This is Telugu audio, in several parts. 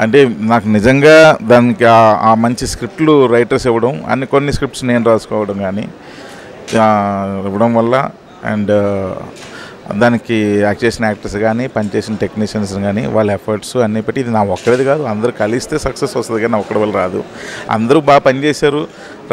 అంటే నాకు నిజంగా దానికి ఆ మంచి స్క్రిప్ట్లు రైటర్స్ ఇవ్వడం, కొన్ని స్క్రిప్ట్స్ నేను రాసుకోవడం కానీ ఇవ్వడం వల్ల, అండ్ దానికి యాక్ట్ చేసిన యాక్టర్స్ కానీ, పనిచేసిన టెక్నీషియన్స్ కానీ వాళ్ళ ఎఫర్ట్స్ అన్నీ పెట్టి, ఇది నా ఒక్కరిది కాదు, అందరూ కలిస్తే సక్సెస్ వస్తుంది కానీ ఒక్కడి వల్ల రాదు. అందరూ బాగా పనిచేశారు,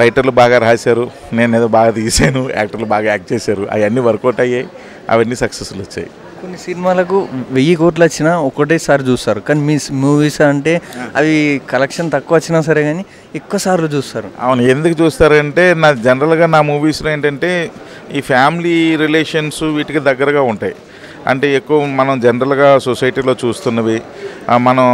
రైటర్లు బాగా రాశారు, నేను ఏదో బాగా తీసాను, యాక్టర్లు బాగా యాక్ట్ చేశారు, అవన్నీ వర్కౌట్ అయ్యాయి, అవన్నీ సక్సెస్లు వచ్చాయి. కొన్ని సినిమాలకు 1000 కోట్లు వచ్చినా ఒకటేసారి చూస్తారు, కానీ మీ మూవీస్ అంటే అవి కలెక్షన్ తక్కువ వచ్చినా సరే కానీ ఎక్కువసార్లు చూస్తారు. అవును, ఎందుకు చూస్తారంటే జనరల్గా నా మూవీస్లో ఏంటంటే ఈ ఫ్యామిలీ రిలేషన్స్ వీటికి దగ్గరగా ఉంటాయి. అంటే ఎక్కువ మనం జనరల్గా సొసైటీలో చూస్తున్నవి, మనం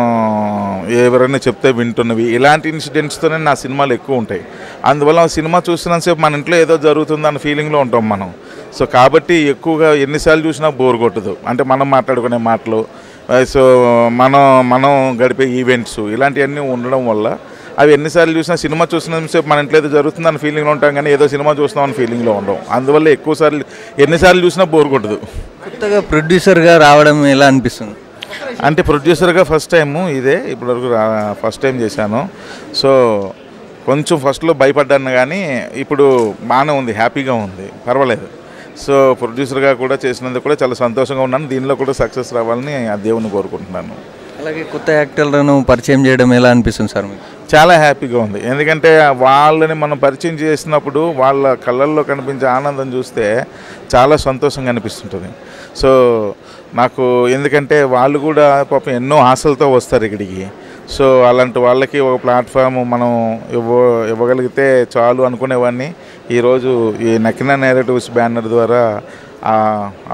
ఎవరైనా చెప్తే వింటున్నవి, ఇలాంటి ఇన్సిడెంట్స్తోనే నా సినిమాలు ఎక్కువ ఉంటాయి. అందువల్ల సినిమా చూస్తున్నంతసేపు మన ఇంట్లో ఏదో జరుగుతుందన్న ఫీలింగ్లో ఉంటాం మనం. సో కాబట్టి ఎక్కువగా ఎన్నిసార్లు చూసినా బోర్ కొట్టదు. అంటే మనం మాట్లాడుకునే మాటలు, సో మనం గడిపే ఈవెంట్స్, ఇలాంటివన్నీ ఉండడం వల్ల అవి ఎన్నిసార్లు చూసినా, సినిమా చూసినంతసేపు మన ఇంట్లో ఏదో జరుగుతుందని ఫీలింగ్లో ఉంటాం కానీ ఏదో సినిమా చూస్తున్నామని ఫీలింగ్లో ఉండడం. అందువల్ల ఎక్కువసార్లు ఎన్నిసార్లు చూసినా బోర్ కొట్టదు. కొత్తగా ప్రొడ్యూసర్గా రావడం ఎలా అనిపిస్తుంది? అంటే ప్రొడ్యూసర్గా ఫస్ట్ టైము ఇదే, ఇప్పటివరకు ఫస్ట్ టైం చేశాను. సో కొంచెం ఫస్ట్లో భయపడ్డాను కానీ ఇప్పుడు బాగానే ఉంది, హ్యాపీగా ఉంది, పర్వాలేదు. సో ప్రొడ్యూసర్గా కూడా చేసినందుకు కూడా చాలా సంతోషంగా ఉన్నాను. దీనిలో కూడా సక్సెస్ రావాలని ఆ దేవుని కోరుకుంటున్నాను. అలాగే కొత్త యాక్టర్లను పరిచయం చేయడం ఎలా అనిపిస్తుంది సార్ మీకు? చాలా హ్యాపీగా ఉంది. ఎందుకంటే వాళ్ళని మనం పరిచయం చేసినప్పుడు వాళ్ళ కళ్ళల్లో కనిపించే ఆనందం చూస్తే చాలా సంతోషంగా అనిపిస్తుంటుంది. సో నాకు ఎందుకంటే వాళ్ళు కూడా పాపం ఎన్నో ఆశలతో వస్తారు ఇక్కడికి. సో అలాంటి వాళ్ళకి ఒక ప్లాట్ఫామ్ మనం ఇవ్వగలిగితే చాలు అనుకునేవాడిని. ఈరోజు ఈ నకినా నేరేటివ్స్ బ్యానర్ ద్వారా ఆ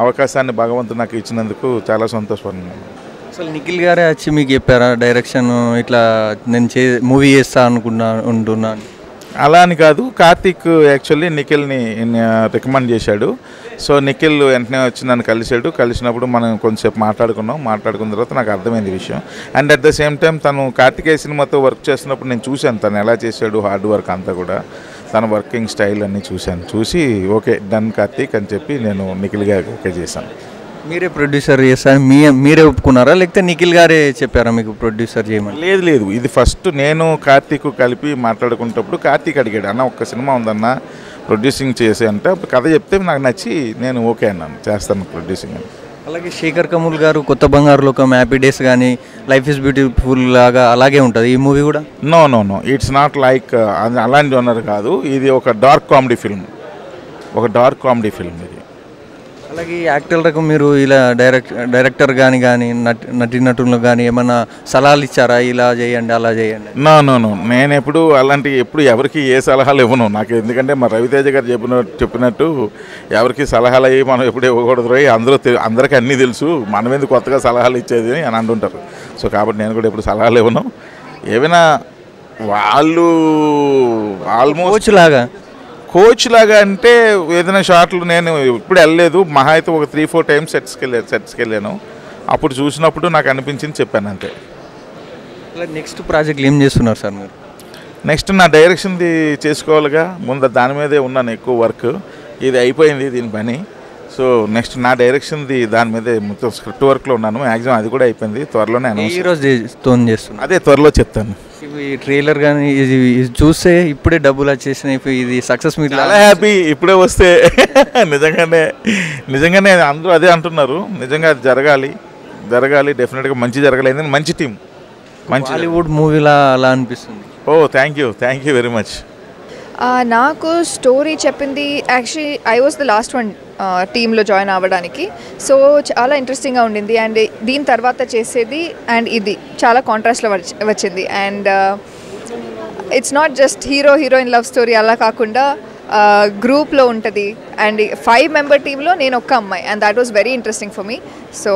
అవకాశాన్ని భగవంతుడు నాకు ఇచ్చినందుకు చాలా సంతోషపడుతున్నాను. అసలు నిఖిల్ గారే వచ్చి మీకు చెప్పారా డైరెక్షన్ ఇట్లా నేను మూవీ చేస్తా ఉంటున్నాను? అలా అని కాదు, కార్తీక్ యాక్చువల్లీ నిఖిల్ని రికమెండ్ చేశాడు. సో నిఖిల్ వెంటనే వచ్చి నన్ను కలిసినప్పుడు మనం కొంచెంసేపు మాట్లాడుకున్న తర్వాత నాకు అర్థమైంది విషయం. And at the same time తను కార్తికేయ సినిమాతో వర్క్ చేస్తున్నప్పుడు నేను చూశాను తను ఎలా చేశాడు, హార్డ్ వర్క్ అంతా కూడా, తన వర్కింగ్ స్టైల్ అన్నీ చూసి ఓకే డన్ కార్తీక్ అని చెప్పి నేను నిఖిల్ గారికి ఓకే చేశాను. మీరే ప్రొడ్యూసర్ చేస్తారు, మీరే ఒప్పుకున్నారా లేకపోతే నిఖిల్ గారే చెప్పారా మీకు ప్రొడ్యూసర్ చేయమని? లేదు, ఇది ఫస్ట్ నేను కార్తీక్ కలిపి మాట్లాడుకునేటప్పుడు కార్తీక్ అడిగాడు, అన్న ఒక్క సినిమా ఉందన్న ప్రొడ్యూసింగ్ చేసే అంటే అప్పుడు కథ చెప్తే నాకు నచ్చి నేను ఓకే అన్నాను, చేస్తాను ప్రొడ్యూసింగ్ అని. అలాగే శేఖర్ కమల్ గారు కొత్త బంగారు లోకం, హ్యాపీ డేస్ కానీ, లైఫ్ ఈజ్ బ్యూటిఫుల్ లాగా అలాగే ఉంటుంది ఈ మూవీ కూడా? నో ఇట్స్ నాట్ లైక్ అలాంటి జోనర్ కాదు, ఇది ఒక డార్క్ కామెడీ ఫిల్మ్ ఇది. అలాగే యాక్టర్లకు మీరు ఇలా డైరెక్టర్ కానీ నటీనటులకు కానీ ఏమైనా సలహాలు ఇచ్చారా, ఇలా చేయండి అలా చేయండి? నో నేను ఎప్పుడు ఎవరికి ఏ సలహాలు ఇవ్వను. నాకు ఎందుకంటే మా రవితేజ గారు చెప్పినట్టు ఎవరికి సలహాలు అయ్యి మనం ఎప్పుడు ఇవ్వకూడదు, అందరికీ అన్నీ తెలుసు, మనం ఎందుకు కొత్తగా సలహాలు ఇచ్చేది అని అంటుంటారు. సో కాబట్టి నేను కూడా ఎప్పుడు సలహాలు ఇవ్వను. ఏమైనా వాళ్ళు ఆల్మోస్ట్ కోచ్ లాగా అంటే ఏదైనా షాట్లు నేను ఇప్పుడు వెళ్ళలేదు, మహా అయితే ఒక 3-4 టైమ్స్ సెట్స్కి వెళ్ళాను. అప్పుడు చూసినప్పుడు నాకు అనిపించింది చెప్పాను అంతే. నెక్స్ట్ ప్రాజెక్ట్ ఏం చేస్తున్నారు సార్ మీరు? నెక్స్ట్ నా డైరెక్షన్ది చేసుకోవాలిగా, ముందు దాని మీదే ఉన్నాను ఎక్కువ వర్క్. ఇది అయిపోయింది దీని పని. సో నెక్స్ట్ నా డైరెక్షన్ది దాని మీదే మొత్తం స్క్రిప్ట్ వర్క్లో ఉన్నాను. మ్యాక్సిమం అది కూడా అయిపోయింది, త్వరలోనే అదే త్వరలో చెప్తాను. ఈ ట్రైలర్ కానీ ఇది చూస్తే ఇప్పుడే డబ్బులు వచ్చేసినాయి, ఇది సక్సెస్ మీకు చాలా హ్యాపీ. ఇప్పుడే వస్తే నిజంగానే అందరూ అదే అంటున్నారు. నిజంగా అది జరగాలి డెఫినెట్గా మంచి జరగాలి. మంచి టీం, మంచి హాలీవుడ్ మూవీలా అలా అనిపిస్తుంది. Thank you very much. నాకు స్టోరీ చెప్పింది actually I was the last one టీంలో జాయిన్ అవ్వడానికి. సో చాలా ఇంట్రెస్టింగ్గా ఉండింది. అండ్ దీని తర్వాత చేసేది అండ్ ఇది చాలా కాంట్రాస్ట్లో వచ్చింది. And it's not just heroine love story అలా కాకుండా గ్రూప్లో ఉంటుంది. అండ్ 5 మెంబర్ టీంలో నేను ఒక్క అమ్మాయి, and that was very interesting for me. So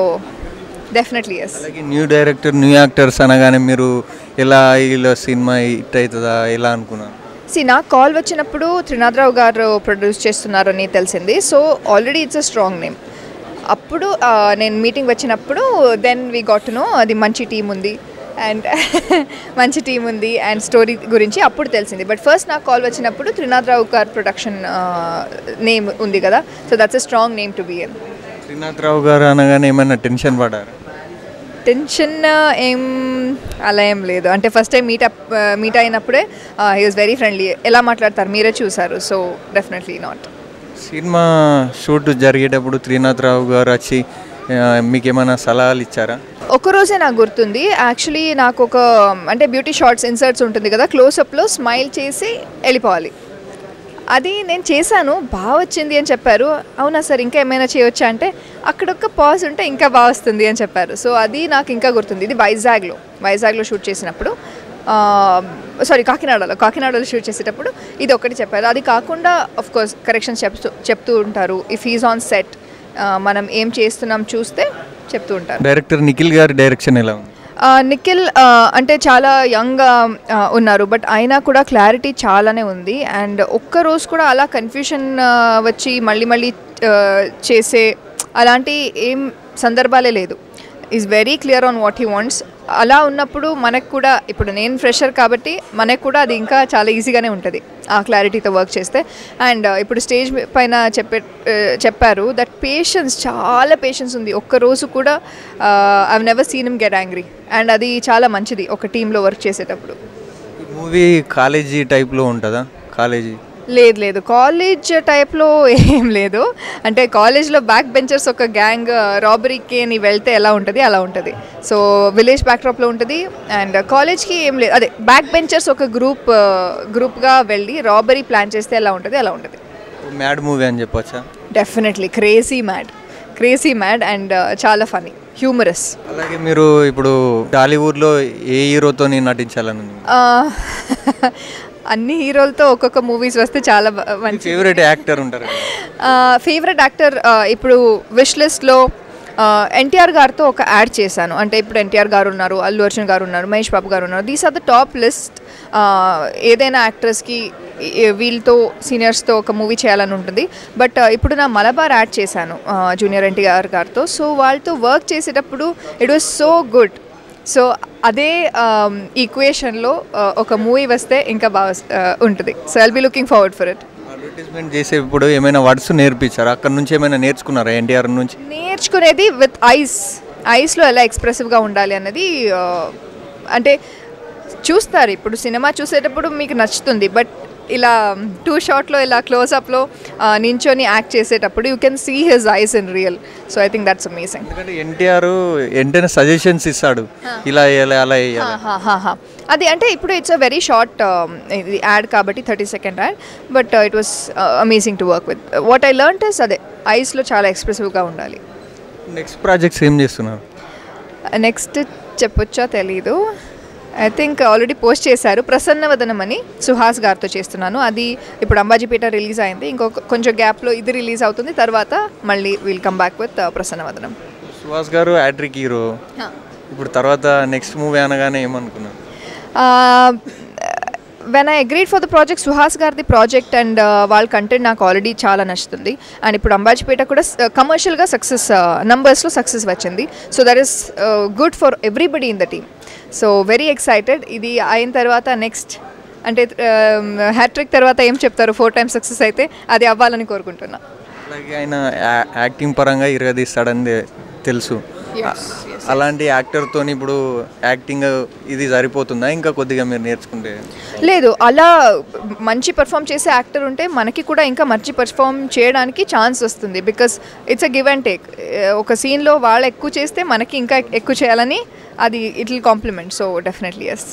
definitely yes. అలాగే న్యూ డైరెక్టర్, న్యూ యాక్టర్స్ అనగానే మీరు ఇలా సినిమా హిట్ అవుతుందా ఎలా అనుకున్నారు? నాకు కాల్ వచ్చినప్పుడు త్రినాథరావు గారు ప్రొడ్యూస్ చేస్తున్నారని తెలిసింది. So already it's a strong name. అప్పుడు నేను మీటింగ్ వచ్చినప్పుడు then we got to know అది మంచి టీం ఉంది అండ్ స్టోరీ గురించి అప్పుడు తెలిసింది. బట్ ఫస్ట్ నాకు కాల్ వచ్చినప్పుడు త్రినాథరావు గారు ప్రొడక్షన్ నేమ్ ఉంది కదా, so that's a strong name to be in. Trinatha Rao గారు అనగానే ఏమైనా టెన్షన్ పడారు? టెన్షన్ ఏం అలా ఏం లేదు. అంటే ఫస్ట్ టైం మీట్ అయినప్పుడే హీ వాజ్ వెరీ ఫ్రెండ్లీ. ఎలా మాట్లాడతారు మీరే చూసారు. So definitely not. Cinema shoot జరిగేటప్పుడు త్రినాథరావు గారు వచ్చి మీకు ఏమైనా సలహాలు ఇచ్చారా? ఒకరోజే నాకు గుర్తుంది. యాక్చువల్లీ నాకు ఒక అంటే బ్యూటీ షార్ట్స్ ఇన్సర్ట్స్ ఉంటుంది కదా, క్లోజప్లో స్మైల్ చేసి వెళ్ళిపోవాలి. అది నేను చేశాను, బాగా వచ్చింది అని చెప్పారు. అవునా సార్ ఇంకా ఏమైనా చేయొచ్చా అంటే అక్కడొక్క పాజ్ ఉంటే ఇంకా బాగా వస్తుంది అని చెప్పారు. సో అది నాకు ఇంకా గుర్తుంది. ఇది వైజాగ్లో షూట్ చేసినప్పుడు, సారీ కాకినాడలో షూట్ చేసేటప్పుడు ఇది ఒకటి చెప్పారు. అది కాకుండా ఆఫ్ కోర్స్ కరెక్షన్స్ చెప్తూ ఉంటారు. ఇఫ్ హీస్ ఆన్ సెట్ మనం ఏం చేస్తున్నాం చూస్తే చెప్తూ ఉంటారు. డైరెక్టర్ నిఖిల్ గారి డైరెక్షన్ ఎలా ఉంది? నిఖిల్ అంటే చాలా యంగ్గా ఉన్నారు, బట్ అయినా కూడా క్లారిటీ చాలానే ఉంది. అండ్ ఒక్కరోజు కూడా అలా కన్ఫ్యూషన్ వచ్చి మళ్ళీ చేసే అలాంటి ఏం సందర్భాలే లేదు. Is very clear on what he wants. అలా ఉన్నప్పుడు మనకు కూడా, ఇప్పుడు నేను ఫ్రెషర్ కాబట్టి మనకు కూడా అది ఇంకా చాలా ఈజీగానే ఉంటుంది ఆ క్లారిటీతో వర్క్ చేస్తే. అండ్ ఇప్పుడు స్టేజ్ పైన చెప్పారు దట్ చాలా పేషెన్స్ ఉంది. ఒక్కరోజు కూడా I never seen him get angry. And అది చాలా మంచిది ఒక టీంలో వర్క్ చేసేటప్పుడు. మూవీ కాలేజీ టైప్లో ఉంటుందా? కాలేజీ లేదు కాలేజ్ టైప్లో ఏం లేదు. అంటే కాలేజ్లో బ్యాక్ బెంచర్స్ ఒక గ్యాంగ్ రాబరీకి నీ వెళ్తే ఎలా ఉంటుంది అలా ఉంటుంది. సో విలేజ్ బ్యాక్డ్రాప్లో ఉంటుంది. అండ్ కాలేజ్కి ఏం లేదు, అదే బ్యాక్ బెంచర్స్ ఒక గ్రూప్గా వెళ్ళి రాబరీ ప్లాన్ చేస్తే ఎలా ఉంటుంది అలా ఉంటుంది. మ్యాడ్ మూవీ అని చెప్పొచ్చా? డెఫినెట్లీ క్రేజీ మ్యాడ్ అండ్ చాలా ఫనీ, హ్యూమరస్. అలాగే మీరు ఇప్పుడు టాలీవుడ్లో ఏ హీరోతో నటించాలని? అన్ని హీరోలతో ఒక్కొక్క మూవీస్ వస్తే చాలా మంచి. ఫేవరెట్ యాక్టర్ ఉంటారు? ఫేవరెట్ యాక్టర్ ఇప్పుడు విష్ లిస్ట్లో ఎన్టీఆర్ గారితో ఒక యాడ్ చేశాను. అంటే ఇప్పుడు ఎన్టీఆర్ గారు ఉన్నారు, అల్లు అర్జున్ గారు ఉన్నారు, మహేష్ బాబు గారు ఉన్నారు. These are the top list. ఏదైనా యాక్టర్స్కి వీళ్ళతో సీనియర్స్తో ఒక మూవీ చేయాలని ఉంటుంది. బట్ ఇప్పుడు నా మలబార్ యాడ్ చేశాను జూనియర్ ఎన్టీఆర్ గారితో. సో వాళ్ళతో వర్క్ చేసేటప్పుడు it was so good. So అదే ఈక్వేషన్లో ఒక మూవీ వస్తే ఇంకా బాగా ఉంటుంది. So I'll be looking forward for it. Advertisement చేసేప్పుడు ఏమైనా వర్డ్స్ నేర్పించారా? అక్కడ నుంచి ఏమైనా నేర్చుకున్నారా ఎన్టీఆర్ నుంచి? నేర్చుకునేది విత్ ఐస్లో ఎలా ఎక్స్ప్రెసివ్గా ఉండాలి అన్నది. అంటే చూస్తారు ఇప్పుడు సినిమా చూసేటప్పుడు మీకు నచ్చుతుంది, బట్ ఇలా 2 షాట్లో ఇలా క్లోజప్లో నించొని యాక్ట్ చేసేటప్పుడు you can see his eyes in real. So I think that's amazing. ఎందుకంటే ఎన్టీఆర్ వెంటనే సజెషన్స్ ఇస్తాడు, ఇలా అలా అది అంటే ఇప్పుడు ఇట్స్ అ వెరీ షార్ట్ ఇది యాడ్ కాబట్టి 30-second add. But it was amazing to work with. What I learned is అదే ఐస్లో చాలా ఎక్స్ప్రెసివ్గా ఉండాలి. నెక్స్ట్ ప్రాజెక్ట్స్ ఏం చేస్తున్నారు? నెక్స్ట్ చెప్పొచ్చా తెలీదు. ఐ థింక్ ఆల్రెడీ పోస్ట్ చేశారు. ప్రసన్నవదనం అని సుహాస్ గారితో చేస్తున్నాను. అది ఇప్పుడు అంబాజీపేట రిలీజ్ అయింది. ఇంకొక కొంచెం గ్యాప్లో ఇది రిలీజ్ అవుతుంది. తర్వాత మళ్ళీ విల్ కమ్ బ్యాక్ విత్ ప్రసన్నవదనం. సుహాస్ గారు యాట్రిక్ హీరో. ఇప్పుడు తర్వాత నెక్స్ట్ మూవీ అనగానే ఏమనుకున్నారు? When I agreed for the project, Suhas గారిది ప్రాజెక్ట్ అండ్ వాళ్ళ కంటెంట్ నాకు ఆల్రెడీ చాలా నచ్చుతుంది. అండ్ ఇప్పుడు అంబాజీపేట కూడా కమర్షియల్గా సక్సెస్, నంబర్స్లో సక్సెస్ వచ్చింది. So that is good for everybody in the team. So very excited. ఇది అయిన తర్వాత నెక్స్ట్ అంటే హ్యాట్రిక్ తర్వాత ఏం చెప్తారు, 4 times సక్సెస్ అయితే అది అవ్వాలని కోరుకుంటున్నా. అలాగే ఆయన యాక్టింగ్ పరంగా ఇరగదీస్తాడని తెలుసు. అలాంటి యాక్టర్తో ఇప్పుడు యాక్టింగ్ ఇది సరిపోతుందా? ఇంకా కొద్దిగా మీరు నేర్చుకుంటే? లేదు, అలా మంచి పర్ఫామ్ చేసే యాక్టర్ ఉంటే మనకి కూడా ఇంకా మంచి పర్ఫామ్ చేయడానికి ఛాన్స్ వస్తుంది. Because it's a give and take. ఒక సీన్లో వాళ్ళు ఎక్కువ చేస్తే మనకి ఇంకా ఎక్కువ చేయాలని అది it will complement. So definitely yes.